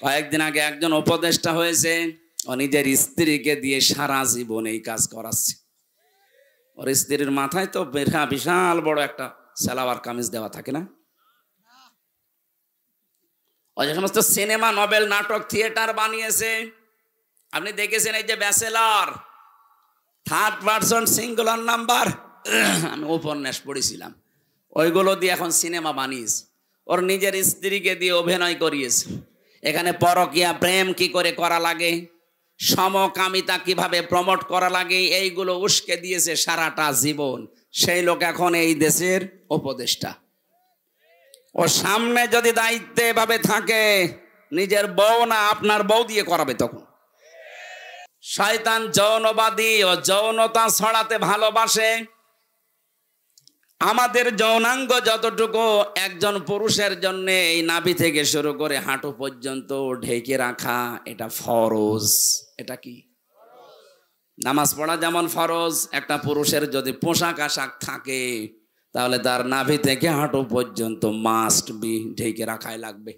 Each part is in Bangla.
কয়েকদিন আগে একজন উপদেষ্টা হয়েছে, ও নিজের স্ত্রীকে দিয়ে সারা জীবন এই কাজ করাচ্ছে। ওর স্ত্রীর মাথায় তো বিশাল বড় একটা সালোয়ার কামিজ দেওয়া থাকে না? ওই যে সমস্ত সিনেমা, নভেল, নাটক, থিয়েটার বানিয়েছে, আপনি দেখেছেন। এই যে bachelor, third person singular number, আমি উপন্যাস পড়েছিলাম, ওইগুলো দিয়ে এখন সিনেমা বানিয়েছে। ওর নিজের স্ত্রীকে দিয়ে অভিনয় করিয়েছে। এখানে পরকীয়া প্রেম কি করে করা লাগে, সমকামিতা কিভাবে প্রমোট করা লাগে, এইগুলো উস্কে দিয়েছে সারাটা জীবন। সেই লোক এখন এই দেশের উপদেষ্টা। ও সামনে যদি দায়িত্বে ভাবে থাকে, নিজের বউ না আপনার বউ দিয়ে করাবে তখন। শয়তান যৌনবাদী, ও যৌনতা ছড়াতে ভালোবাসে। আমাদের যৌনাঙ্গ যতটুকু একজন পুরুষের জন্য, এই নাভি থেকে শুরু করে হাঁটু পর্যন্ত ঢেকে রাখা, এটা ফরজ। এটা কি? নামাজ পড়া যেমন ফরজ, একটা পুরুষের যদি পোশাক আশাক থাকে তাহলে তার নাভি থেকে হাঁটু পর্যন্ত মাস্ট বি ঢেকে রাখাই লাগবে।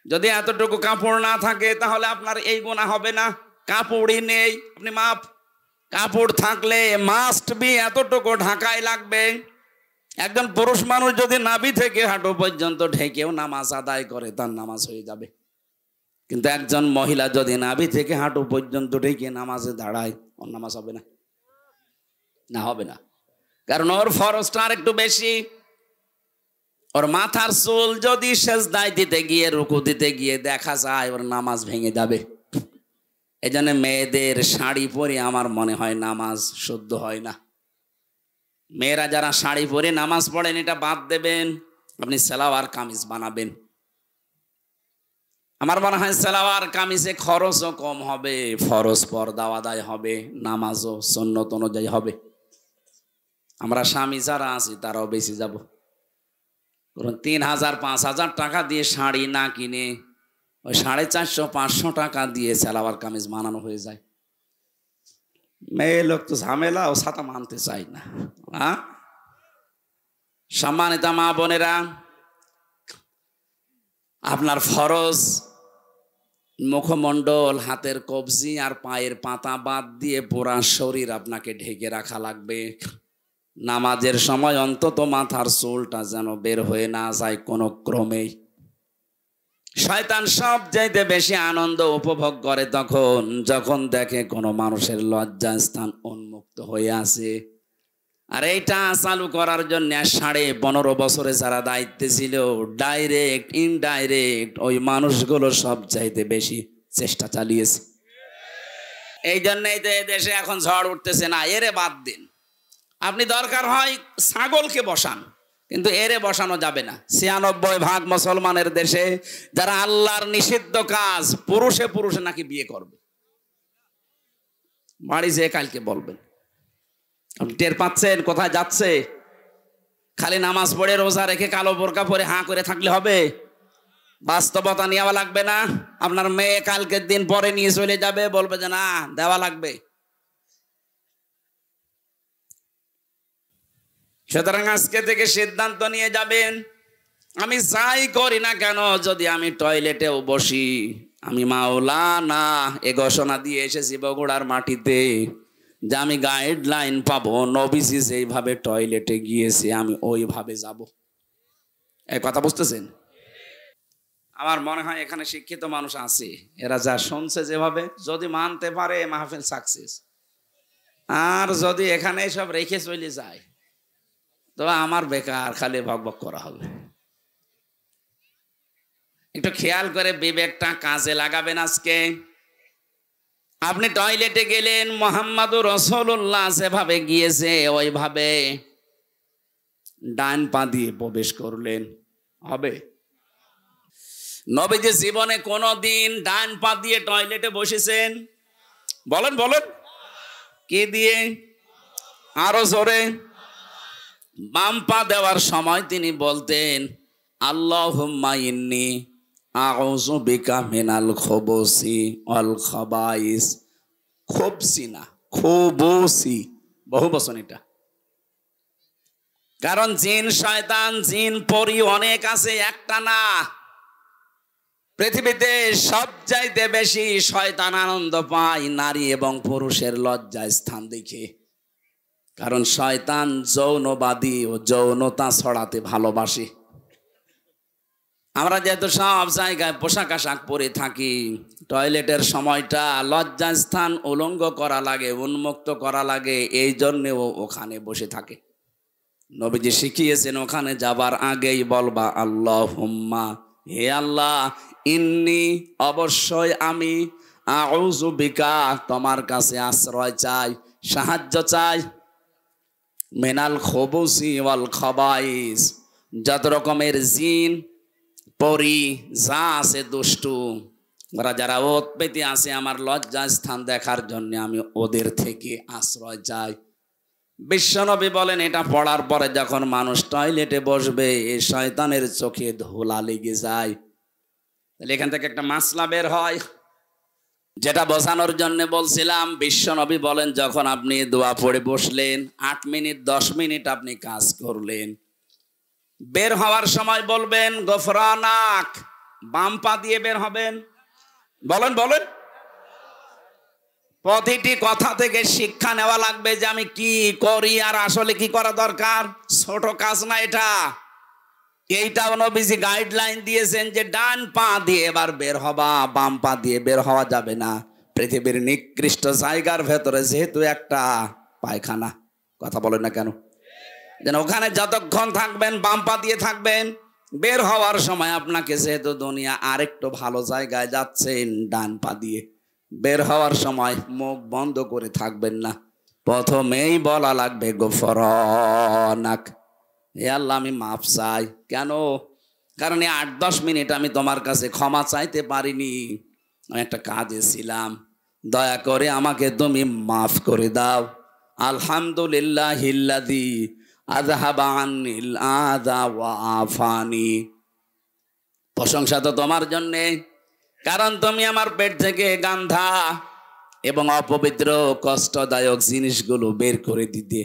যদি এতটুকু কাপড় না থাকে তাহলে আপনার এই গুনাহ হবে না। কাপড়ই নেই, আপনি মাপ। কাপড় থাকলে মাস্ট বি এতটুকু ঢাকাই লাগবে। একজন পুরুষ মানুষ যদি নাভি থেকে হাঁটু পর্যন্ত ঢেকেও নামাজ আদায় করে, তার নামাজ হয়ে যাবে। কিন্তু একজন মহিলা যদি নাভি থেকে হাঁটু পর্যন্ত ঢেকে নামাজে দাঁড়ায়, ওর নামাজ হবে না। না, হবে না। কারণ ওর ফরজটা আর একটু বেশি। ওর মাথার চুল যদি সেজদায় দিতে গিয়ে, রুকু দিতে গিয়ে দেখা যায়, ওর নামাজ ভেঙে যাবে। এই জন্য মেয়েদের শাড়ি পরে আমার মনে হয় নামাজ শুদ্ধ হয় না। মেয়েরা যারা শাড়ি পরে নামাজ পড়েন, এটা বাদ দেবেন, আপনি সালোয়ার কামিজ বানাবেন। আমার মনে হয় সালোয়ার কামিজে খরচও কম হবে, ফরজ পর্দাও আদায় হবে, নামাজও সুন্নত অনুযায়ী হবে। আমরা স্বামী যারা আছি তারাও বেশি যাব। ৩,০০০-৫,০০০ টাকা দিয়ে শাড়ি না কিনে ওই 450-500 টাকা দিয়ে সালোয়ার কামিজ বানানো হয়ে যায়। মেয়ে লোক তো ঝামেলা, ও ছাতা মানতে চাই না। সম্মানিত মা বোনেরা, আপনার ফরজ মুখমণ্ডল, হাতের কবজি আর পায়ের পাতা বাদ দিয়ে পুরা শরীর আপনাকে ঢেকে রাখা লাগবে। নামাজের সময় অন্তত মাথার চুলটা যেন বের হয়ে না যায় কোনো ক্রমেই। শয়তান সব চাইতে বেশি আনন্দ উপভোগ করে তখন যখন দেখে কোনো মানুষের লজ্জাস্থান উন্মুক্ত হয়ে আছে। আর এইটা চালু করার জন্য 15.5 বছরে যারা দায়িত্বে ছিল, ডাইরেক্ট ইনডাইরেক্ট ওই মানুষগুলো সব চাইতে বেশি চেষ্টা চালিয়েছে। এই জন্যই তো দেশে এখন ঝড় উঠতেছে। না, এরে বাদ দিন। আপনি দরকার হয় ছাগলকে বসান, কিন্তু এরে বসানো যাবে না। 96% মুসলমানের দেশে যারা আল্লাহর নিষিদ্ধ কাজ, পুরুষে পুরুষে নাকি বিয়ে করবে। বাড়ি যেয়ে কালকে বলবেন। আপনি টের পাচ্ছেন কোথায় যাচ্ছে? খালি নামাজ পড়ে রোজা রেখে কালো বোরকা পরে হাঁ করে থাকলে হবে? বাস্তবতা নেওয়া লাগবে না? আপনার মেয়ে কালকের দিন পরে নিয়ে চলে যাবে, বলবে যে না দেওয়া লাগবে। সুতরাং আজকে থেকে সিদ্ধান্ত নিয়ে যাবেন, আমি যাই করি না কেন, যদি আমি টয়লেটেও বসি, আমি মাওলানা এ ঘোষণা দিয়ে এসেছি বগুড়ার মাটিতে যে আমি গাইডলাইন পাবো, নবীজি যেইভাবে টয়লেটে গিয়েছে আমি ওইভাবে যাব। এই কথা বুঝতেছেন? আমার মনে হয় এখানে শিক্ষিত মানুষ আছে, এরা যা শুনছে যেভাবে, যদি মানতে পারে মাহফিল সাকসেস। আর যদি এখানে সব রেখে চলে যায় তো আমার বেকার খালি বকবক করা হবে। একটু খেয়াল করে বিবেকটা কাজে লাগাবেন। আজকে আপনি টয়লেটে গেলেন, মুহাম্মাদুর রাসূলুল্লাহ যেভাবে গিয়েছে ওইভাবে ডান পা দিয়ে প্রবেশ করলেন, হবে? নবীজি জীবনে কোনোদিন ডান পা দিয়ে টয়লেটে বসেছেন? বলেন বলেন। কি দিয়ে? আরো জোরে। বাম পা দেওয়ার সময় তিনি বলতেন আল্লাহুম্মা ইন্নী আউযু বিকা মিনাল খুবুসি ওয়াল খাবাইস। খুবসি না, খুবুসি, বহু বচন এটা। কারণ জিন শয়তান, জিন পরি অনেক আছে, একটা না। পৃথিবীতে সবচাইতে বেশি শয়তান আনন্দ পায় নারী এবং পুরুষের লজ্জা স্থান দেখে। কারণ শয়তান যৌনবাদী ও যৌনতা ছড়াতে ভালোবাসে। আমরা যেহেতু সব জায়গায় পোশাক আশাক পরে থাকি, টয়লেটের সময়টা লজ্জাস্থান উলঙ্গ করা লাগে, উন্মুক্ত করা লাগে, এই জন্যেও ওখানে বসে থাকে। নবীজি শিখিয়েছেন ওখানে যাবার আগেই বলবা আল্লাহুম্মা, হে আল্লাহ, ইন্নি, অবশ্যই আমি, আউযু বিকা, তোমার কাছে আশ্রয় চাই, সাহায্য চাই, মিনাল খুবুসি ওয়াল খাবাইস, যত রকমের জিন পরি যা আছে দুষ্টু, ওরা যারা ওত পেতে আসে আমার লজ্জা স্থান দেখার জন্য, আমি ওদের থেকে আশ্রয় চাই। বিশ্বনবী বলেন এটা পড়ার পরে যখন মানুষ টয়লেটে বসবে, এই শয়তানের চোখে ধুলা লেগে যায়। তাহলে এখান থেকে একটা মাসলা বের হয়, যেটা বোঝানোর জন্য বলছিলাম। বিশ্বনবী বলেন যখন আপনি দোয়া পড়ে বসলেন, 8 মিনিট 10 মিনিট আপনি কাজ করলেন, বের হওয়ার সময় বলবেন গফরানাক, বাম পা দিয়ে বের হবেন। বলেন বলেন। প্রতিটি কথা থেকে শিক্ষা নেওয়া লাগবে যে আমি কি করি আর আসলে কি করা দরকার। ছোট কাজ না এটা। এইটাও নবীজি গাইডলাইন দিয়েছেন যে ডান পা দিয়ে এবার বের হবা, বাম পা দিয়ে বের হওয়া যাবে না। পৃথিবীর নিকৃষ্ট জায়গার ভেতরে যেহেতু একটা পায়খানা, কথা বলেন না কেন, যেন ওখানে যতক্ষণ থাকবেন বাম পা দিয়ে থাকবেন। বের হওয়ার সময় আপনাকে যেহেতু দুনিয়া আরেকটু ভালো জায়গায় যাচ্ছেন, ডান পা দিয়ে বের হওয়ার সময় মুখ বন্ধ করে থাকবেন না। প্রথমেই বলা লাগবে গফরানাক, হে আল্লাহ আমি মাফ চাই। কেন? কারণ 8-10 মিনিট আমি তোমার কাছে ক্ষমা চাইতে পারিনি, আমি একটা কাজে ছিলাম, দয়া করে আমাকে তুমি মাফ করে দাও। আলহামদুলিল্লাহিল্লাযী আযহাবা আন্নিল আযা ওয়া আফানি, প্রশংসা তো তোমার জন্যে, কারণ তুমি আমার পেট থেকে গান্ধা এবং অপবিত্র কষ্টদায়ক জিনিসগুলো বের করে দিতে।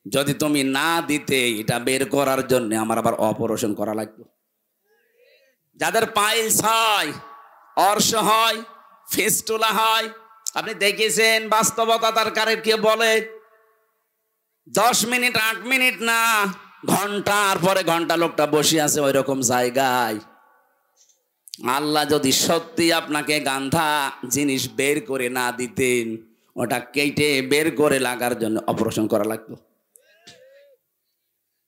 যদি তুমি না দিতে, এটা বের করার জন্য আমার আবার অপারেশন করা লাগতো। যাদের পাইলস হয়, অর্শ হয়, ফিস্টুলা হয়, আপনি দেখেছেন বাস্তবতা তার কারের কে বলে 10 মিনিট 8 মিনিট না, ঘন্টার পরে ঘন্টা লোকটা বসে আছে ওই রকম জায়গায়। আল্লাহ যদি সত্যি আপনাকে গান্ধা জিনিস বের করে না দিতেন, ওটা কেটে বের করে লাগার জন্য অপারেশন করা লাগতো।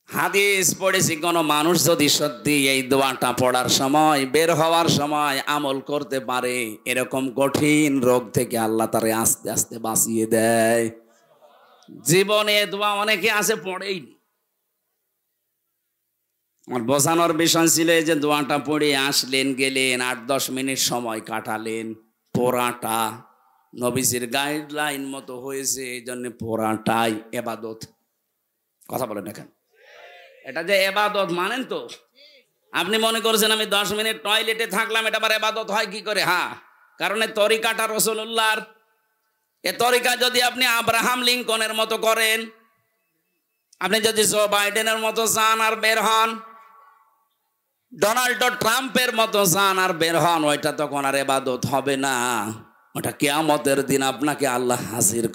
হাদিস পড়েছি, কোন মানুষ যদি সত্যি এই দোয়াটা পড়ার সময়, বের হওয়ার সময় আমল করতে পারে, এরকম কঠিন রোগ থেকে আল্লাহ তারে আস্তে আস্তে বাঁচিয়ে দেয়। জীবনে দোয়া অনেকে আছে পড়েইনি। আমার বোঝানোর বিষয় ছিল যে দোয়াটা পড়ে আসলেন, গেলেন, 8-10 মিনিট সময় কাটালেন, পড়াটা নবীজির গাইডলাইন মতো হয়েছে, এই জন্য পড়াটাই এবাদত। কথা বলেন না কেন? এটা যে এবাদত মানেন তো? আপনি মনে করছেন আমি 10 মিনিট টয়লেটে থাকলাম, এটা আবার এবাদত হয় কি করে? হ্যাঁ, কারণ এই তরিকাটা রাসূলুল্লাহর। এ তরিকা যদি আপনি আব্রাহাম লিঙ্কনের মতো করেন, আপনি যদি জো বাইডেনের মতো চান আর বের হন, ডোনাল্ড ট্রাম্পের মতো চান আর বের হন, ওইটা তখন আর ইবাদত হবে না। ওটা কিয়ামতের দিন আপনাকে আল্লাহ হাজির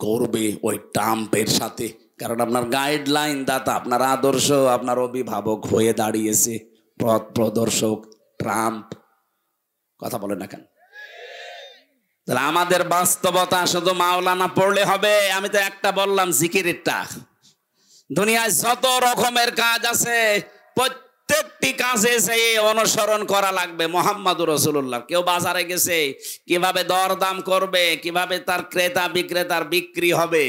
করবে ওই ট্রাম্পের সাথে। কারণ আপনার গাইডলাইন দাতা, আপনার আদর্শ, আপনার অভিভাবক হয়ে দাঁড়িয়েছে পথ প্রদর্শক ট্রাম্প। কথা বলে না কেন? তাহলে আমাদের বাস্তবতা শুধু মাওলানা পড়লে হবে? আমি তো একটা বললাম জিকিরেরটা। দুনিয়ায় যত রকমের কাজ আছে, প্রত্যেকটি কাজে সেই অনুসরণ করা লাগবে মুহাম্মদুর রাসূলুল্লাহ। কেউ বাজারে গেছে, কিভাবে দরদাম করবে, কিভাবে তার ক্রেতা বিক্রেতার বিক্রি হবে,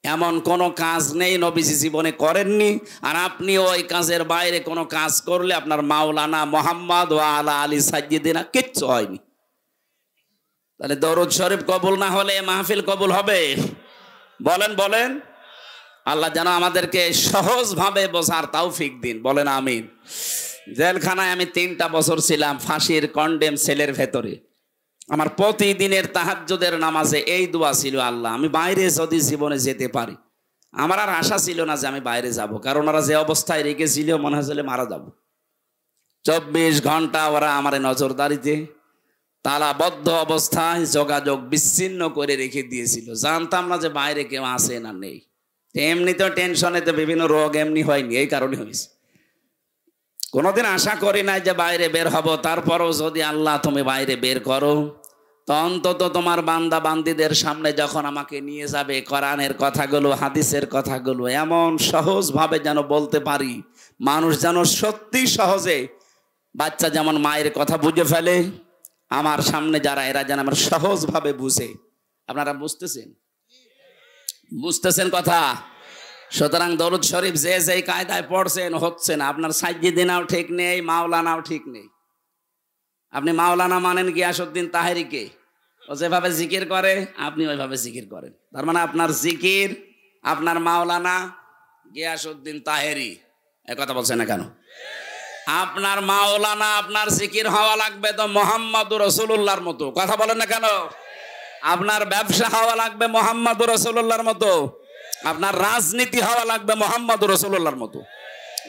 এমন কোনো কাজ নেই নবীজি জীবনে করেননি। আর আপনি ওই কাজের বাইরে কোনো কাজ করলে আপনার মাওলানা মুহাম্মদ ওয়া আলা আলী সাইয়্যিদিনা কিচ্ছু হয়নি। তাহলে দরুদ শরীফ কবুল না হলে মাহফিল কবুল হবে? বলেন বলেন। আল্লাহ যেন আমাদেরকে সহজভাবে বোঝার তৌফিক দিন, বলেন আমিন। জেলখানায় আমি 3টা বছর ছিলাম, ফাঁসির কন্ডেম সেলের ভেতরে। আমার প্রতিদিনের তাহাজ্জুদের নামাজে এই দোয়া ছিল, আল্লাহ আমি বাইরে যদি জীবনে যেতে পারি। আমার আর আশা ছিল না যে আমি বাইরে যাব, কারণ ওরা যে অবস্থায় রেখেছিল মনে হয়েছিল মারা যাব। 24 ঘন্টা ওরা আমার নজরদারিতে, তালাবদ্ধ অবস্থায় যোগাযোগ বিচ্ছিন্ন করে রেখে দিয়েছিল। জানতাম না যে বাইরে কেউ আসে না নেই। এমনি তো টেনশনে তো বিভিন্ন রোগ এমনি হয়নি, এই কারণে হয়েছে। কোনোদিন আশা করি নাই যে বাইরে বের হব। তারপরও যদি আল্লাহ তুমি বাইরে বের করো, তো অন্তত তোমার বান্দা বান্দিদের সামনে যখন আমাকে নিয়ে যাবে, কোরআনের কথাগুলো, হাদিসের কথাগুলো এমন সহজভাবে যেন বলতে পারি, মানুষ যেন সত্যি সহজে, বাচ্চা যেমন মায়ের কথা বুঝে ফেলে, আমার সামনে যারা এরা যেন আমার সহজভাবে বুঝে। আপনারা বুঝতেছেন? বুঝতেছেন কথা? সুতরাং দরুদ শরীফ যে যেই কায়দায় পড়ছেন হচ্ছে না। আপনার সাইয়্যিদিনাও ঠিক নেই, মাওলানাও ঠিক নেই। আপনি মাওলানা মানেন গিয়াসউদ্দিন তাহেরিকে, ও যেভাবে জিকির করে আপনি ওইভাবে জিকির করেন। তার মানে আপনার জিকির, আপনার মাওলানা গিয়াসউদ্দিন তাহেরি। এই কথা বলছেন না কেন? আপনার মাওলানা, আপনার জিকির হওয়া লাগবে তো মুহাম্মদুর রাসূলুল্লাহর মতো। কথা বলেন না কেন? আপনার ব্যবসা হওয়া লাগবে মুহাম্মদুর রাসূলুল্লাহর মতো। আপনার রাজনীতি হওয়া লাগবে মুহাম্মদুর রাসূলুল্লাহর মতো।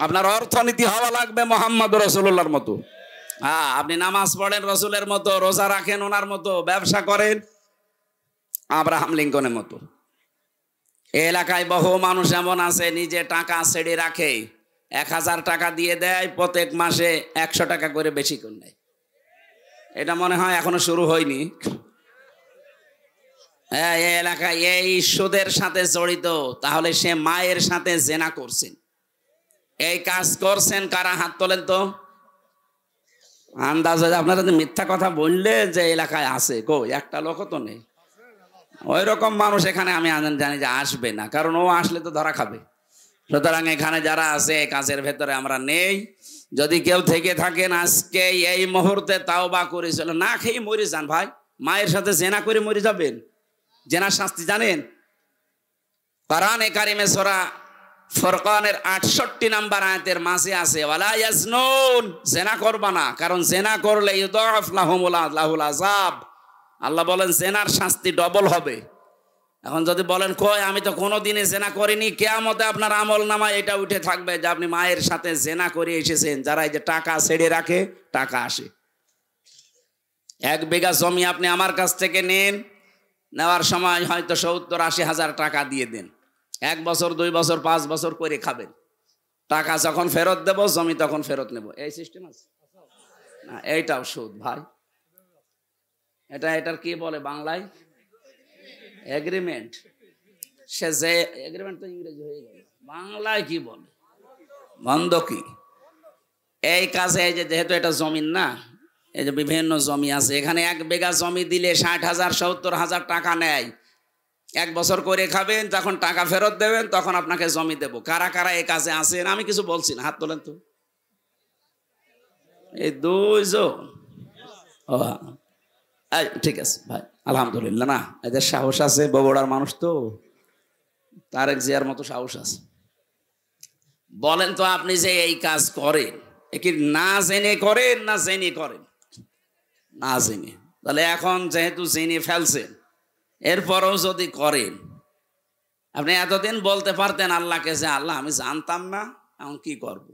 আপনার অর্থনীতি হওয়া লাগবে মুহাম্মদুর রাসূলুল্লাহর মতো। হ্যাঁ, আপনি নামাজ পড়েন রসুলের মতো, রোজা রাখেন ওনার মতো, ব্যবসা করেন আব্রাহাম লিঙ্কনের মতো। এলাকায় বহু মানুষ এমন আছে নিজে টাকা ছেড়ে রাখে, 1000 টাকা দিয়ে দেয়, প্রত্যেক মাসে 100 টাকা করে বেশি করে নেয়। এটা মনে হয় এখনো শুরু হয়নি। এই এলাকায় এই সুদের সাথে জড়িত, তাহলে সে মায়ের সাথে জেনা করছেন। এই কাজ করছেন কারা? হাত তোলেন তো। আন্দাজে আপনারা মিথ্যা কথা বললে যে এলাকায় আছে, কই একটা লোক তো নেই। ওই রকম মানুষ এখানে আমি জানি যে আসবে না, কারণ ও আসলে তো ধরা খাবে। সুতরাং এখানে যারা আছে এই কাজের ভেতরে আমরা নেই। যদি কেউ থেকে থাকেন আজকে এই মুহূর্তে তাওবা করেছিল, না খেয়ে মরে যান ভাই। মায়ের সাথে জেনা করে মরে যাবেন? জেনার শাস্তি জানেন? কোরআনে কারিমে সূরা ফুরকানের 68 নম্বর আয়াতের মাঝে আছে, ওয়ালা ইয়াজনুন, জেনা করবা না, কারণ জেনা করলে ইউদাফ লাহুল আযাব। আল্লাহ বলেন জেনার শাস্তি ডবল হবে। এখন যদি বলেন কই আমি তো কোনোদিনই জেনা করিনি, কিয়ামতে আপনার আমল নামায় এটা উঠে থাকবে যে আপনি মায়ের সাথে জেনা করে এসেছেন। যারা এই যে টাকা ছেড়ে রাখে, টাকা আসে। 1 বিঘা জমি আপনি আমার কাছ থেকে নেন, নেওয়ার সময় হয়তো 70-80 হাজার টাকা দিয়ে দেন। 1 বছর 2 বছর 5 বছর করে খাবেন। টাকা যখন ফেরত দেব, জমি তখন ফেরত নেব। এই সিস্টেম আছে না? এইটাও সুদ ভাই। এটার কি বলে বাংলায়? এগ্রিমেন্ট। সে যে এগ্রিমেন্ট তো ইংরেজি হয়ে গেল, বাংলায় কি বলে? বন্ধকি। এই কাজে এই যে যেহেতু এটা জমিন না, এই যে বিভিন্ন জমি আছে, এখানে 1 বিঘা জমি দিলে 60,000 70,000 টাকা নেয়। 1 বছর করে খাবেন, যখন টাকা ফেরত দেবেন তখন আপনাকে জমি দেব। কারা কারা এই কাজে আছেন? আমি কিছু বলছি না, হাত তোলেন তো। এই 2 জন। ও ঠিক আছে ভাই, আলহামদুলিল্লাহ। না এদের সাহস আছে, বগুড়ার মানুষ তো, তারেক জিয়ার মতো সাহস আছে। বলেন তো আপনি যে এই কাজ করেন, এ কি না জেনে করেন না জেনে করেন? না জেনে। তাহলে এখন যেহেতু জেনে ফেলছেন, এরপরও যদি করেন, আপনি এতদিন বলতে পারতেন আল্লাহকে যে আল্লাহ আমি জানতাম না, এখন কি করব?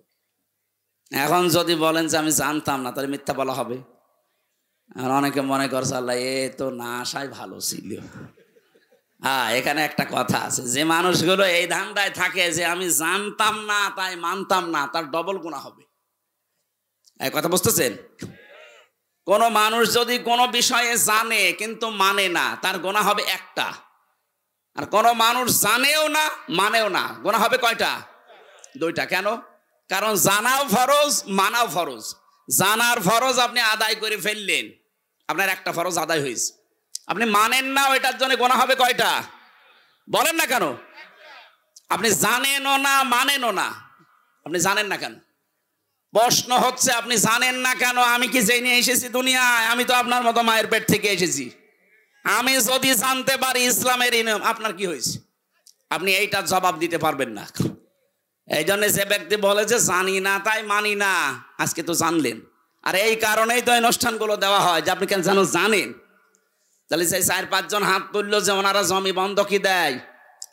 এখন যদি বলেন যে আমি জানতাম না, তাহলে মিথ্যা বলা হবে। অনেকে মনে করছে আল্লাহ এ তো না আসাই ভালো ছিল। হ্যাঁ, এখানে একটা কথা আছে, যে মানুষগুলো এই ধান্দায় থাকে যে আমি জানতাম না তাই মানতাম না, তার ডবল গুনাহ হবে। এই কথা বুঝতেছেন? কোন মানুষ যদি কোনো বিষয়ে জানে কিন্তু মানে না, তার গুনাহ হবে একটা। আর কোন মানুষ জানেও না মানেও না, গুনাহ হবে কয়টা? 2টা। কেন? কারণ জানাও ফরজ, মানাও ফরজ। জানার ফরজ আপনি আদায় করে ফেললেন, আপনার একটা ফরজ আদায় হয়েছে। আপনি মানেন না, ওইটার জন্য গুনাহ হবে কয়টা? বলেন না কেন? আপনি জানেনও না মানেনও না, আপনি জানেন না কেন? প্রশ্ন হচ্ছে আপনি জানেন না কেন? আমি কি জেনে এসেছি দুনিয়ায়? আমি তো আপনার মতো মায়ের পেট থেকে এসেছি। আমি যদি জানতে পারি ইসলামের নিয়ম, আপনার কি হয়েছে? আপনি এইটা জবাব দিতে পারবেন না। এই জন্য যে ব্যক্তি বলে যে জানি না তাই মানি না, আজকে তো জানলেন। আর এই কারণেই তো অনুষ্ঠানগুলো দেওয়া হয় যে আপনি কেন জানেন। তাহলে সেই 4-5 জন হাত তুললো যে ওনারা জমি বন্ধকি দেয়,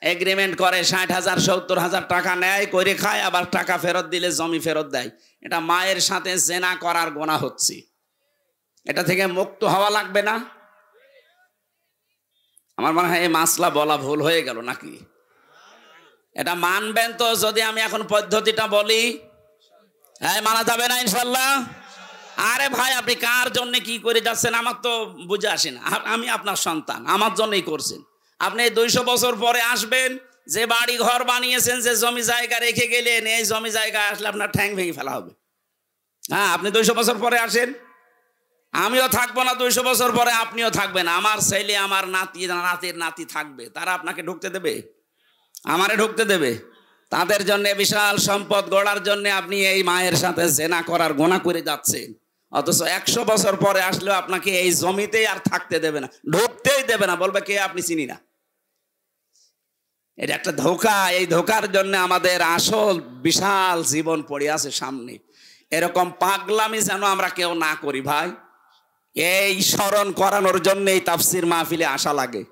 এগ্রিমেন্ট করে 60,000 70,000 টাকা নেয়, করে খায়, আবার টাকা ফেরত দিলে জমি ফেরত দেয়। এটা মায়ের সাথে জেনা করার গুনাহ হচ্ছে। এটা থেকে মুক্ত হওয়া লাগবে না? আমার মনে হয় এই মাসলা বলা ভুল হয়ে গেল নাকি? এটা মানবেন তো যদি আমি এখন পদ্ধতিটা বলি? হ্যাঁ, মানা যাবে না ইনশাল্লাহ? আরে ভাই, আপনি কার জন্য কি করে যাচ্ছেন আমার তো বুঝে আসে না। আমি আপনার সন্তান, আমার জন্যই করছেন। আপনি 200 বছর পরে আসবেন, যে বাড়ি ঘর বানিয়েছেন, যে জমি জায়গা রেখে গেলেন, এই জমি জায়গা আসলে আপনার ঠ্যাং ভেঙে ফেলা হবে। হ্যাঁ, আপনি 200 বছর পরে আসেন, আমিও থাকবো না 200 বছর পরে, আপনিও থাকবেন। আমার ছেলে, আমার নাতি, নাতির নাতি থাকবে, তারা আপনাকে ঢুকতে দেবে? আমারে ঢুকতে দেবে? তাদের জন্য বিশাল সম্পদ গড়ার জন্য আপনি এই মায়ের সাথে জেনা করার গুনাহ করে যাচ্ছেন। অথচ 100 বছর পরে আসলেও আপনাকে এই জমিতেই আর থাকতে দেবে না, ঢুকতেই দেবে না, বলবে কে আপনি চিনি না। এটা একটা ধোঁকা। এই ধোঁকার জন্য আমাদের আসল বিশাল জীবন পড়ে আছে সামনে। এরকম পাগলামি যেন আমরা কেউ না করি ভাই। এই স্মরণ করানোর জন্য এই তাফসির মাহফিলে আসা লাগে।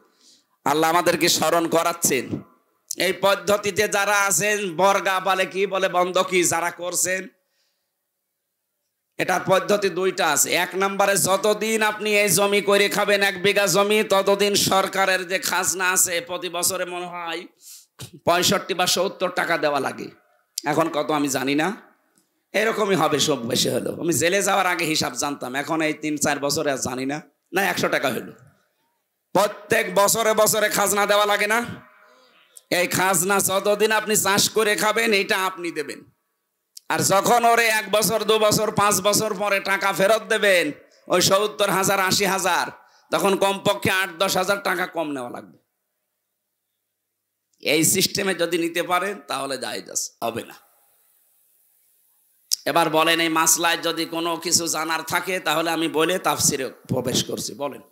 আল্লাহ আমাদেরকে স্মরণ করাচ্ছেন। এই পদ্ধতিতে যারা আছেন, বর্গা বলে কি বলে, বন্ধকি যারা করছেন, এটার পদ্ধতি দুইটা আছে। 1 নম্বরে, যতদিন আপনি এই জমি করে খাবেন 1 বিঘা জমি, ততদিন সরকারের যে খাজনা আছে প্রতি বছরে মনে হয় 65 বা 70 টাকা দেওয়া লাগে। এখন কত আমি জানি না, এরকমই হবে সব বেশি হলো। আমি জেলে যাওয়ার আগে হিসাব জানতাম, এখন এই 3-4 বছরে আর জানি না। না, 100 টাকা হলো। প্রত্যেক বছরে বছরে খাজনা দেওয়া লাগে না? এই খাজনা যতদিন আপনি চাষ করে খাবেন এটা আপনি দেবেন। আর যখন ওরে 1 বছর 2 বছর 5 বছর পরে টাকা ফেরত দেবেন, ওই 70,000 80,000, তখন কমপক্ষে 8-10 হাজার টাকা কম নেওয়া লাগবে। এই সিস্টেমে যদি নিতে পারেন তাহলে জায়েজ আছে, হবে না। এবার বলেন, এই মাসলায় যদি কোনো কিছু জানার থাকে তাহলে আমি বলে তাফসিরে প্রবেশ করছি। বলেন,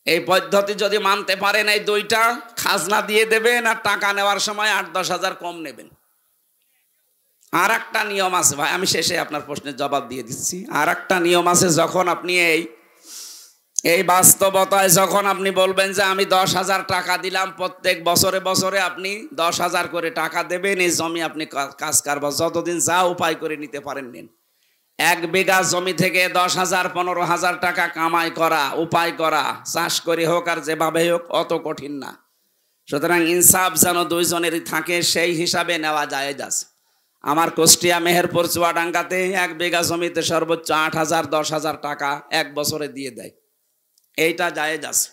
এই পদ্ধতি যদি মানতে পারেন, এই দুইটা খাজনা দিয়ে দেবেন আর টাকা নেওয়ার সময় 8-10 হাজার কম নেবেন। আর একটা নিয়ম আছে ভাই, আমি শেষে আপনার প্রশ্নের জবাব দিয়ে দিচ্ছি। আর একটা নিয়ম আছে, যখন আপনি এই বাস্তবতায় যখন আপনি বলবেন যে আমি 10,000 টাকা দিলাম, প্রত্যেক বছরে বছরে আপনি 10,000 করে টাকা দেবেন, এই জমি আপনি কাজ কারবার যতদিন যা উপায় করে নিতে পারেন নিন। 1 বিঘা জমি থেকে 10,000 15,000 টাকা কামাই করা, উপায় করা, চাষ করে হোক আর যেভাবে হোক, অত কঠিন না। সুতরাং ইনসাফ যেন দুইজনেরই থাকে, সেই হিসাবে নেওয়া জায়েজ আছে। আমার কুষ্টিয়া মেহেরপুর চুয়াডাঙ্গাতে 1 বিঘা জমিতে সর্বোচ্চ 8,000 10,000 টাকা 1 বছরে দিয়ে দেয়। এইটা জায়েজ আছে।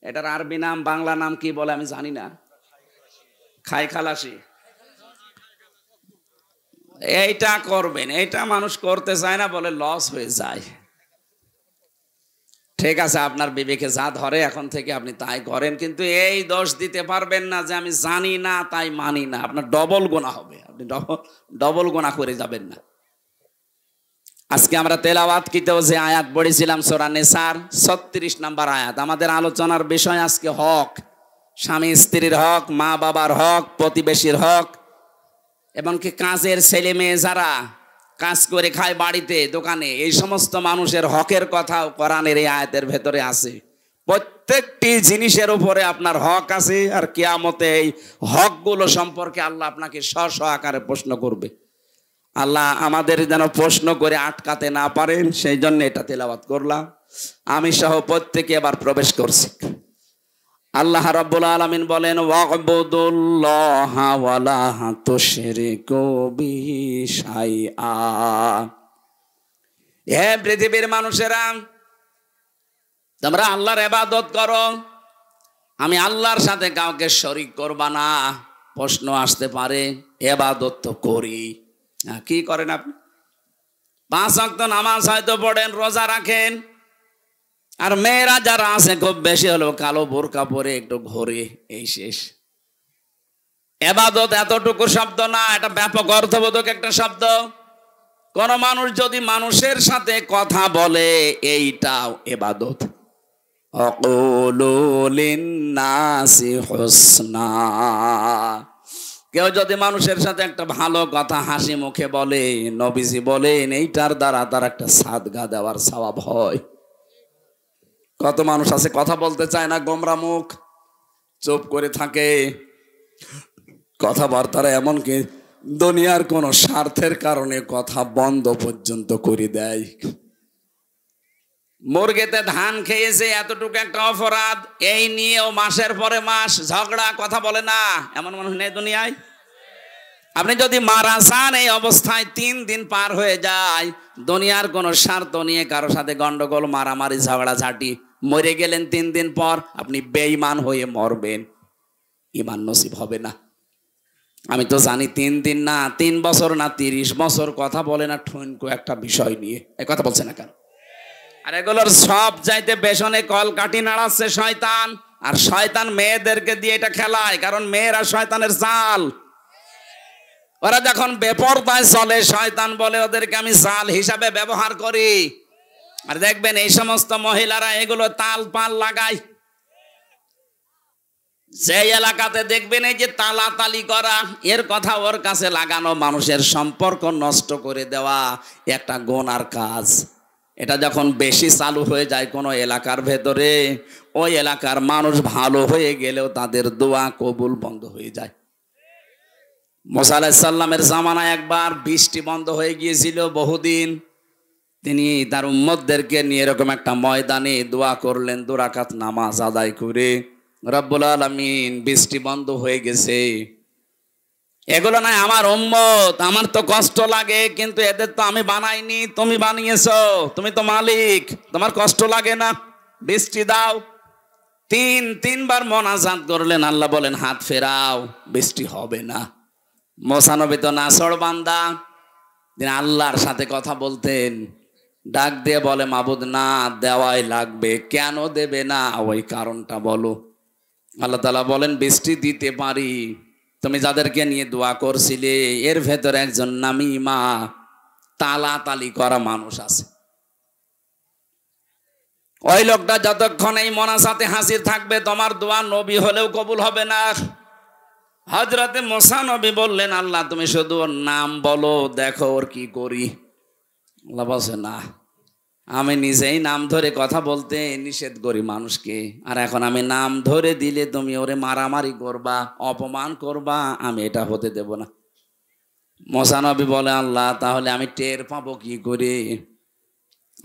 এটার আরবি নাম, বাংলা নাম কি বলে আমি জানি না, খাই খালাসি। এইটা করবেন, এইটা মানুষ করতে চায় না, বলে লস হয়ে যায়। ঠিক আছে, আপনার বিবেকে যা ধরে এখন থেকে আপনি তাই করেন, কিন্তু এই দোষ দিতে পারবেন না যে আমি জানি না তাই মানি না। আপনার ডবল গুনাহ হবে, আপনি ডবল গুনাহ করে যাবেন না। আজকে আমরা তেলাওয়াত কিতেও যে আয়াত পড়েছিলাম সূরা নিসার 36 নম্বর আয়াত। আমাদের আলোচনার বিষয় আজকে হক, স্বামী স্ত্রীর হক, মা বাবার হক, প্রতিবেশীর হক, এবং কি কাজের ছেলে মেয়ে যারা কাজ করে খায় বাড়িতে দোকানে, এই সমস্ত মানুষের হকের কথা কোরআনের এই আয়াতের ভেতরে আছে। প্রত্যেকটি জিনিসের উপরে আপনার হক আছে, আর কিয়ামতে এই হকগুলো সম্পর্কে আল্লাহ আপনাকে স্ব আকারে প্রশ্ন করবে। আল্লাহ আমাদের যেন প্রশ্ন করে আটকাতে না পারেন, সেই জন্য এটা তেলাওয়াত করলাম। আমি সহ প্রত্যেকে এবার প্রবেশ করছি। আল্লাহ রাব্বুল আলামিন বলেন, ওয়া'বুদুল্লাহা ওয়ালা তুশরিকু বিহি শাইআ। হে পৃথিবীর মানুষেরা, তোমরা আল্লাহর ইবাদত করো, আমি আল্লাহর সাথে কাউকে শরীক করবা না। প্রশ্ন আসতে পারে, ইবাদত তো করি, কি করেন আপনি? 5 ওয়াক্ত নামাজ হয়তো পড়েন, রোজা রাখেন, আর মেয়েরা যারা আছে খুব বেশি হলো কালো বোরকা পরে একটু ঘোরে, এই শেষ। ইবাদত এতটুকু শব্দ না, এটা ব্যাপক অর্থবোধক একটা শব্দ। কোন মানুষ যদি মানুষের সাথে কথা বলে, এইটাও ইবাদত। আকুলু লিন্নাসি হুসনা। কেউ যদি মানুষের সাথে একটা ভালো কথা হাসি মুখে বলে, নবীজি বলেন এইটার দ্বারা তার একটা সাদগা দেওয়ার সওয়াব হয়। কত মানুষ আছে কথা বলতে চায় না, গোমরা মুখ, চুপ করে থাকে। কথাবার্তারা এমনকি দুনিয়ার কোন স্বার্থের কারণে কথা বন্ধ পর্যন্ত করে দেয়। মুরগিতে ধান খেয়েছে এতটুকু একটা অপরাধ, এই নিয়েও মাসের পরে মাস ঝগড়া, কথা বলে না, এমন মানুষ নেই দুনিয়ায়। আপনি যদি মারা যান এই অবস্থায় 3 দিন পার হয়ে যায়, দুনিয়ার কোন স্বার্থ নিয়ে কারোর সাথে গন্ডগোল, মারামারি, ঝগড়া ঝাঁটি, মরে গেলেন 3 দিন পর, আপনি বেঈমান হয়ে মরবেন, ঈমান নসিব হবে না। আমি তো জানি 3 দিন না, 3 বছর না, 30 বছর কথা বলে না ঠুনকো একটা বিষয় নিয়ে, এই কথা বলছে না কেন? আর এগুলোর সব চাইতে পেছনে কলকাঠি নাড়াচ্ছে শয়তান, আর শয়তান মেয়েদেরকে দিয়ে এটা খেলায়, কারণ মেয়েরা শয়তানের জাল। ওরা যখন বেপরদায় চলে, শয়তান বলে ওদেরকে আমি জাল হিসাবে ব্যবহার করি। আর দেখবেন এই সমস্ত মহিলারা এগুলো তাল পাল লাগায়। যে এলাকাতে দেখবেন এই যে তালাতালি করা, এর কথা ওর কাছে লাগানো, মানুষের সম্পর্ক নষ্ট করে দেওয়া একটা গুনার কাজ। এটা যখন বেশি চালু হয়ে যায় কোনো এলাকার ভেতরে, ওই এলাকার মানুষ ভালো হয়ে গেলেও তাদের দোয়া কবুল বন্ধ হয়ে যায়। মুসা আলাইহিস সালামের জামানায় একবার বৃষ্টি বন্ধ হয়ে গিয়েছিল বহুদিন। তিনি তার উম্মতদেরকে নিয়ে এরকম একটা ময়দানে দোয়া করলেন, 2 রাকাত নামাজ আদায় করে, রব্বুল আলামিন বৃষ্টি বন্ধ হয়ে গেছে। এগুলো নয় আমার উম্মত, আমার তো কষ্ট লাগে, কিন্তু এদের তো আমি বানাইনি, তুমি বানিয়েছো, তুমি তো মালিক, তোমার কষ্ট লাগে না, বৃষ্টি দাও। 3বার মোনাজাত করলেন, আল্লাহ বলেন হাত ফেরাও, বৃষ্টি হবে না। মুসা নবী তো নাছড় বান্দা, তিনি আল্লাহর সাথে কথা বলতেন, ডাক দিয়ে বলে মাবুদ না, দেওয়াই লাগবে, কেন দেবে না ওই কারণটা বলো। আল্লাহ তাআলা বলেন বৃষ্টি দিতে পারি, তুমি যাদেরকে নিয়ে দোয়া করছিলে এর ভেতরে একজন নামিমা তালাতালি করা মানুষ আছে। ওই লোকটা যতক্ষণ এই মোনাজাতে হাজির থাকবে, তোমার দোয়া নবী হলেও কবুল হবে না। হযরতে মুসা নবী বললেন আল্লাহ তুমি শুধু ওর নাম বলো, দেখো ওর কি করি। আল্লাহ বলছে না, আমি নিজেই নাম ধরে কথা বলতে নিষেধ করি মানুষকে, আর এখন আমি নাম ধরে দিলে তুমি ওরে মারামারি করবা, অপমান করবা, আমি এটা হতে দেব না। মুসা নবী বলে আল্লাহ তাহলে আমি টের পাবো কি করে?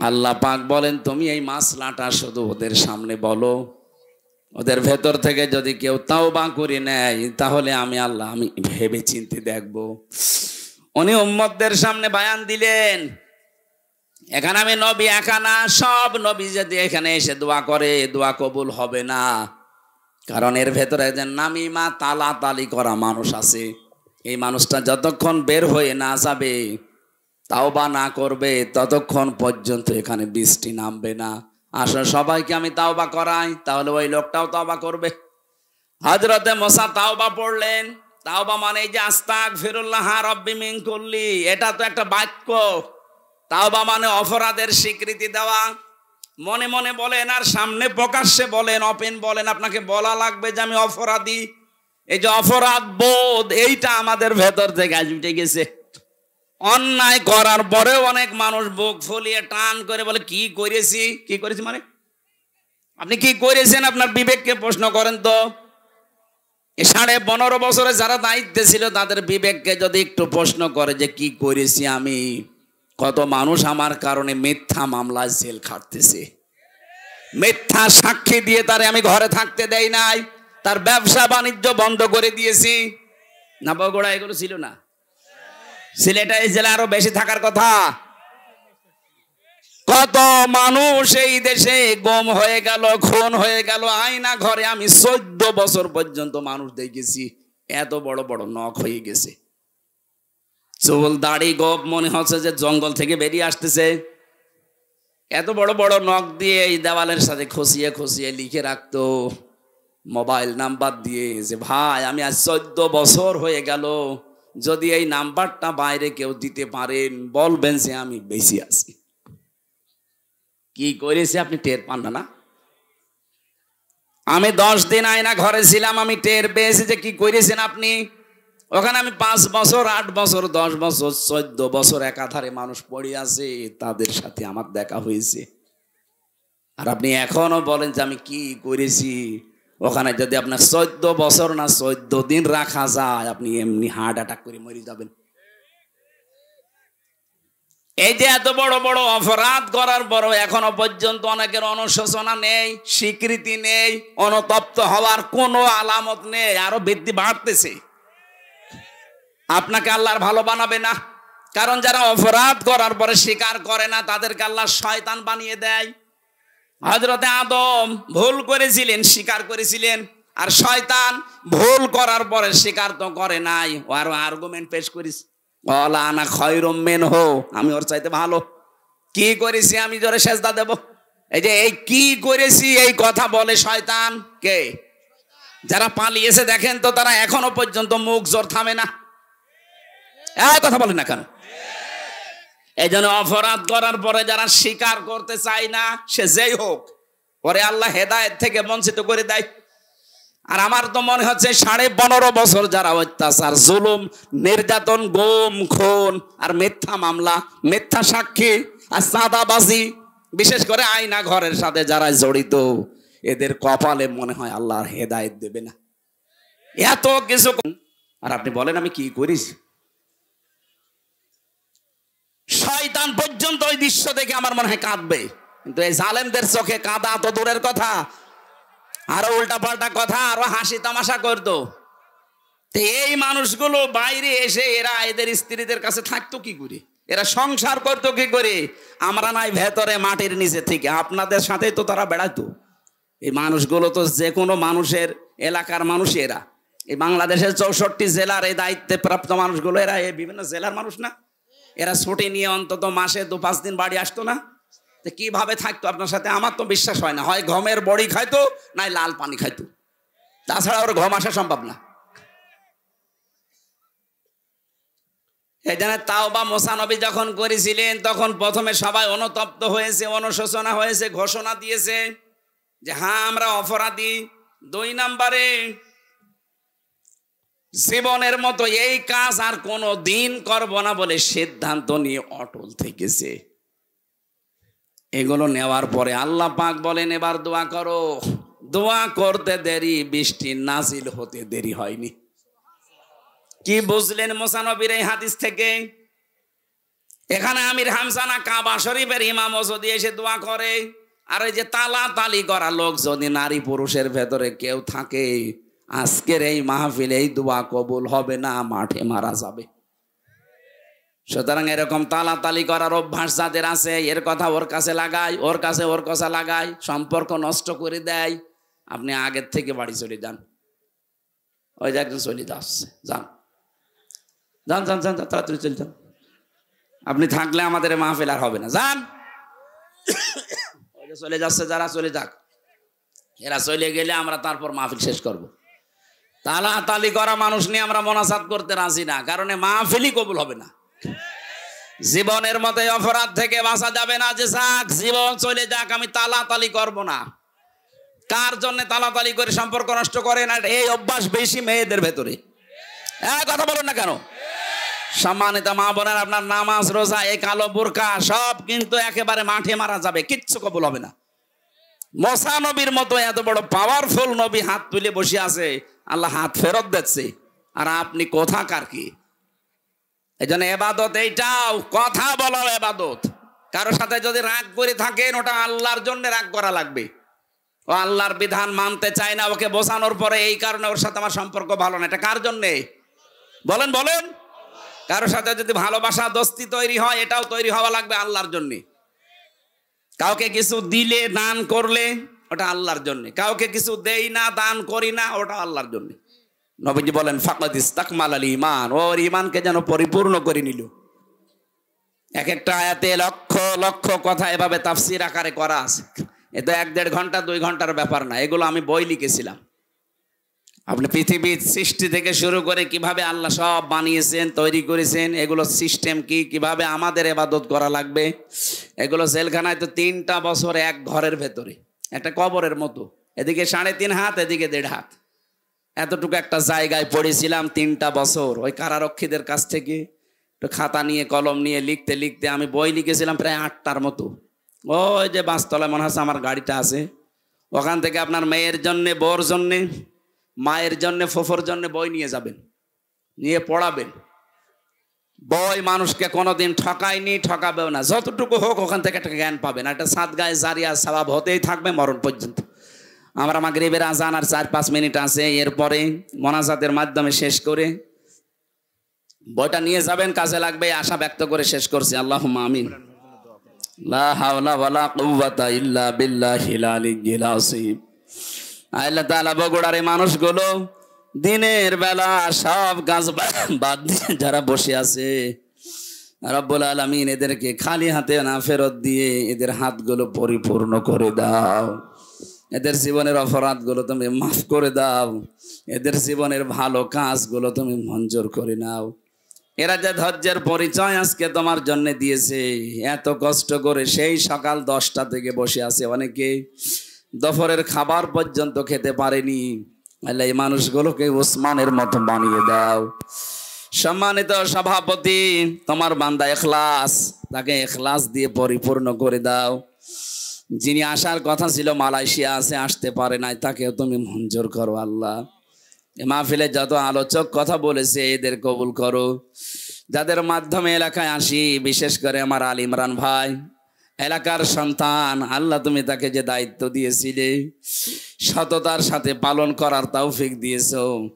আল্লাহ পাক বলেন তুমি এই মাসলাটা শুধু ওদের সামনে বলো, ওদের ভেতর থেকে যদি কেউ তাওবা করে নেয় তাহলে আমি আল্লাহ আমি ভেবে চিন্তে দেখবো। উনি উম্মতদের সামনে বয়ান দিলেন, এখানে আমি নবী একা না, সব নবী যদি এখানে এসে দোয়া করে দোয়া কবুল হবে না, কারণ এর ভেতরে যে নামিমা তালাতালি করা মানুষ আছে, এই মানুষটা যতক্ষণ বের হয়ে না যাবে, তাওবা না করবে, ততক্ষণ পর্যন্ত এখানে বৃষ্টি নামবে না। আসলে সবাইকে আমি তাওবা করাই, তাহলে ওই লোকটাও তাওবা করবে। হযরতে মুসা তাওবা পড়লেন। তাওবা মানে এই যে আস্তাগফিরুল্লাহ রাব্বি মিন কুল্লি, এটা তো একটা বাক্য। তাওবা মানে অপরাধের স্বীকৃতি দেওয়া। মনে মনে বলেন আর সামনে প্রকাশ্যে বলেন, ওপেন বলেন, আপনাকে বলা লাগবে যে আমি অপরাধী। এই যে অপরাধ বোধ, এইটা আমাদের ভেতর থেকে আজ উঠে গেছে। অন্যায় করার পরেও অনেক মানুষ বুক ফুলিয়ে টান করে বলে কি করেছি, কি করেছি মানে আপনি কি করেছেন? আপনার বিবেককে প্রশ্ন করেন তো। 15.5 বছরে যারা দায়িত্বে ছিল তাদের বিবেককে যদি একটু প্রশ্ন করে যে কি করেছি আমি, কত মানুষ আমার কারণে মিথ্যা মামলায় জেল খাটতেছে, মিথ্যা সাক্ষী দিয়ে তারে আমি ঘরে থাকতে দেই নাই, তার ব্যবসা বাণিজ্য বন্ধ করে দিয়েছি। না বগুড়া এগুলো ছিল না? সিলেটে এই জেলা আরো বেশি থাকার কথা। কত মানুষ এই দেশে গুম হয়ে গেল, খুন হয়ে গেল আয়না ঘরে। আমি 14 বছর পর্যন্ত মানুষ দেখেছি এত বড় বড় নখ হয়ে গেছে, চুল দাড়ি গোপ মনে হচ্ছে যে জঙ্গল থেকে বেরিয়ে আসতেছে। এত বড় বড় নখ দিয়ে এই দেওয়ালের সাথে খসিয়ে খসিয়ে লিখে রাখতো মোবাইল নাম্বার দিয়ে যে ভাই আমি আজ 14 বছর হয়ে গেল, যদি এই নাম্বারটা বাইরে কেউ দিতে পারেন বলবেন যে আমি বেশি আছি। কি করেছি আপনি টের পান না? আমি 10 দিন আয়না ঘরে ছিলাম, আমি টের পেয়েছি যে কি করেছেন আপনি। ওখানে আমি 5 বছর 8 বছর 10 বছর 14 বছর একাধারে মানুষ পড়ে আছে, তাদের সাথে আমার দেখা হয়েছে। আর আপনি এখনো বলেন যে আমি কি করেছি। ওখানে যদি আপনার 14 বছর না 14 দিন রাখা যায়, আপনি এমনি হার্ট অ্যাটাক করে মরে যাবেন। এই যে এত বড় বড় অপরাধ করার পরও এখনো পর্যন্ত অনেকের অনুশোচনা নেই, স্বীকৃতি নেই, অনুতপ্ত হওয়ার কোনো আলামত নেই, আরো বৃদ্ধি বাড়তেছে। আপনাকে আল্লাহর ভালো বানাবে না, কারণ যারা অপরাধ করার পরে স্বীকার করে না তাদেরকে আল্লাহ শয়তান বানিয়ে দেয়। হযরতে আদম ভুল করেছিলেন, স্বীকার করেছিলেন, আর শয়তান ভুল করার পরে স্বীকার তো করে নাই, ও আরো আর্গুমেন্ট পেশ করিস, ওয়ালা আনা খায়রুম মিনহু, আমি ওর চাইতে ভালো। কি করেছি আমি জোরে সেজদা দেব? এই যে এই কি করেছি এই কথা বলে শয়তান। কে? যারা পালিয়েছে দেখেন তো, তারা এখনো পর্যন্ত মুখ জোর থামে না। কথা বলেন না কেন? এই জন্য অপরাধ করার পরে যারা স্বীকার করতে চায় না, সে যেই হোক, পরে আল্লাহ হেদায়েত থেকে বঞ্চিত করে দেয়। আর আমার তো মনে হচ্ছে 15.5 বছর যারা অত্যাচার, জুলুম, নির্যাতন, গুম, খুন আর মিথ্যা মামলা, মিথ্যা সাক্ষী আর চাঁদাবাজি, বিশেষ করে আয়না ঘরের সাথে যারা জড়িত, এদের কপালে মনে হয় আল্লাহর হেদায়েত দেবে না। এত কিছু, আর আপনি বলেন আমি কি করেছি? শয়তান পর্যন্ত ওই দৃশ্য দেখে আমার মনে হয় কাঁদবে, কিন্তু এই জালেমদের চোখে কাঁদা তো দূরের কথা, আরো উল্টা পাল্টা কথা, আরো হাসি তামাশা করতো। এই মানুষগুলো বাইরে এসে এরা এদের স্ত্রীদের কাছে থাকতো কি করে, এরা সংসার করতো কি করে? আমরা নাই ভেতরে মাটির নিচে থেকে, আপনাদের সাথে তো তারা বেড়াতো। এই মানুষগুলো তো যে কোনো মানুষের এলাকার মানুষ, এরা এই বাংলাদেশের 64 জেলার এই দায়িত্বে প্রাপ্ত মানুষগুলো, এরা এই বিভিন্ন জেলার মানুষ না? এরা ছুটি নিয়ে অন্তত মাসে 2-5 দিন বাড়ি আসতো না? কিভাবে থাকতো আপনার সাথে? আমার তো বিশ্বাস হয় না, হয় গমের বড়ি খাইতো, নাই লাল পানি খাইতো, তাছাড়া ওর ঘুম আসা সম্ভব না। এই জন্য তাওবা মুসা নবী যখন করেছিলেন, তখন প্রথমে সবাই অনুতপ্ত হয়েছে, অনুশোচনা হয়েছে, ঘোষণা দিয়েছে যে হ্যাঁ আমরা অপরাধী। 2 নম্বরে, জীবনের মতো এই কাজ আর কোনো দিন করব না বলে সিদ্ধান্ত নিয়ে অটল থেকেছে। এগুলো নেওয়ার পরে আল্লাহ পাক বলেন এবার দোয়া করো। দোয়া করতে দেরি, বৃষ্টি নাজিল হতে দেরি হয়নি। কি বুঝলেন মুসা নবীর এই হাদিস থেকে? এখানে আমির হামজানা কাবা শরীফের ইমাম যদি এসে দোয়া করে, আর ওই যে তালা তালি করা লোক যদি নারী পুরুষের ভেতরে কেউ থাকে, আজকের এই মাহফিলে এই দোয়া কবুল হবে না, মাঠে মারা যাবে। সুতরাং এরকম তালাতালি করার অভ্যাস যাদের আছে, এর কথা ওর কাছে লাগায়, ওর কাছে ওর কথা লাগায়, সম্পর্ক নষ্ট করে দেয়। আপনি আগের থেকে বাড়ি চলে যান। ওই যে একজন চলে যাচ্ছে, যান যান যান যান, তাড়াতাড়ি চলে যান। আপনি থাকলে আমাদের মাহফিল আর হবে না, যান। ওই যে চলে যাচ্ছে, যারা চলে যাক, এরা চলে গেলে আমরা তারপর মাহফিল শেষ করব। তালাতালি করা মানুষ নিয়ে আমরা মোনাজাত করতে রাজি না, কারণ মাহফিলই কবুল হবে না। জীবনের মতো অপরাধ থেকে বাঁচা যাবে না যে যাক জীবন চলে যাক, আমি তালাতালি করব না। কার জন্য তালাতালি করে সম্পর্ক নষ্ট করে না? এই অভ্যাস বেশি মেয়েদের ভেতরে। কথা বলুন না কেন? সম্মানিত মা বোনের, আপনার নামাজ, রোজা, এই কালো বোরকা সব কিন্তু একেবারে মাঠে মারা যাবে, কিচ্ছু কবুল হবে না। মুসা নবীর মতো এত বড় পাওয়ারফুল নবী হাত তুলে বসে আছে, আল্লাহ হাত ফেরত দিচ্ছে, আর আপনি কোথাকার কি? এই জন্য এবাদত এইটাও, কথা বলাও এবাদত। কারোর সাথে যদি রাগ করে থাকেন, ওটা আল্লাহর জন্য রাগ করা লাগবে। ও আল্লাহর বিধান মানতে চায় না, ওকে বোঝানোর পরে এই কারণে ওর সাথে আমার সম্পর্ক ভালো না, এটা কার জন্যে? বলেন বলেন। কারোর সাথে যদি ভালোবাসা, দোস্তি তৈরি হয়, এটাও তৈরি হওয়া লাগবে আল্লাহর জন্যে। কাউকে কিছু দিলে, দান করলে, ওটা আল্লাহর জন্যে। কাউকে কিছু দেই না, দান করি না, ওটা আল্লাহর জন্যে। নবীজি বলেন ফাকাদ ইস্তাকমালাল ঈমান, ওর ঈমানকে যেন পরিপূর্ণ করে নিল। এক একটা আয়াতে লক্ষ লক্ষ কথা এভাবে তাফসীর আকারে করা আছে। এ তো 1-1.5 ঘন্টা 2 ঘন্টার ব্যাপার না, এগুলো আমি বই লিখেছিলাম। আপনি পৃথিবীর সৃষ্টি থেকে শুরু করে কিভাবে আল্লাহ সব বানিয়েছেন, তৈরি করেছেন, এগুলো সিস্টেম কি, কিভাবে আমাদের ইবাদত করা লাগবে, এগুলো জেলখানায় তো 3টা বছর এক ঘরের ভেতরে, একটা কবরের মতো, এদিকে 3.5 হাত, এদিকে 1.5 হাত, এতটুকু একটা জায়গায় পড়েছিলাম 3টা বছর। ওই কারারক্ষীদের কাছ থেকে একটু খাতা নিয়ে কলম নিয়ে লিখতে লিখতে আমি বই লিখেছিলাম প্রায় 8টার মতো। ওই যে 5 তলায় মনে হচ্ছে আমার গাড়িটা আছে, ওখান থেকে আপনার মেয়ের জন্যে, বউর জন্যে, মায়ের জন্যে, ফুফুর জন্যে বই নিয়ে যাবেন, নিয়ে পড়াবেন। বই মানুষকে কোনোদিন ঠকায়নি, ঠকাবেও না। যতটুকু হোক ওখান থেকে একটা জ্ঞান পাবেন, একটা সাদগায়ে জারিয়া সওয়াব হতেই থাকবে মরণ পর্যন্ত। আমরা মাগরিবের আজান আর 4-5 মিনিট আছে, এরপরে মোনাজাতের মাধ্যমে শেষ করে বইটা নিয়ে যাবেন, কাজে লাগবে আশা ব্যক্ত করে শেষ করছি। আল্লাহুম্মা আমিন। লা হাওলা ওয়ালা কুওয়াতা ইল্লা বিল্লাহিল আলিয়্যিল আযীম। আল্লাহ তাআলা বগুড়ার এই মানুষগুলো দিনের বেলা সব কাজ বাদ দিয়ে যারা বসে আছে, রব্বুল আলামিন এদেরকে খালি হাতে না ফেরত দিয়ে এদের হাতগুলো পরিপূর্ণ করে দাও। এদের জীবনের অপরাধগুলো তুমি মাফ করে দাও। এদের জীবনের ভালো কাজগুলো তুমি মঞ্জুর করে নাও। এরা যে ধৈর্যের পরিচয় আজকে তোমার জন্য দিয়েছে, এত কষ্ট করে সেই সকাল 10টা থেকে বসে আছে, অনেকে দুপুরের খাবার পর্যন্ত খেতে পারেনি। আল্লাহ এই মানুষগুলোকে ওসমানের মতো বানিয়ে দাও। সম্মানিত সভাপতি, তোমার বান্দা ইখলাস, তাকে ইখলাস দিয়ে পরিপূর্ণ করে দাও। যিনি আসার কথা ছিল মালয়েশিয়া আছে, আসতে পারে নাই, তাকেও তুমি মঞ্জুর করো আল্লাহ। এ মাহফিলে যত আলোচক কথা বলেছে এদের কবুল করো। যাদের মাধ্যমে এলাকায় আসি, বিশেষ করে আমার আল ইমরান ভাই, এলাকার সন্তান, আল্লাহ তুমি তাকে যে দায়িত্ব দিয়েছিলে সততার সাথে পালন করার তৌফিক দিয়েছো।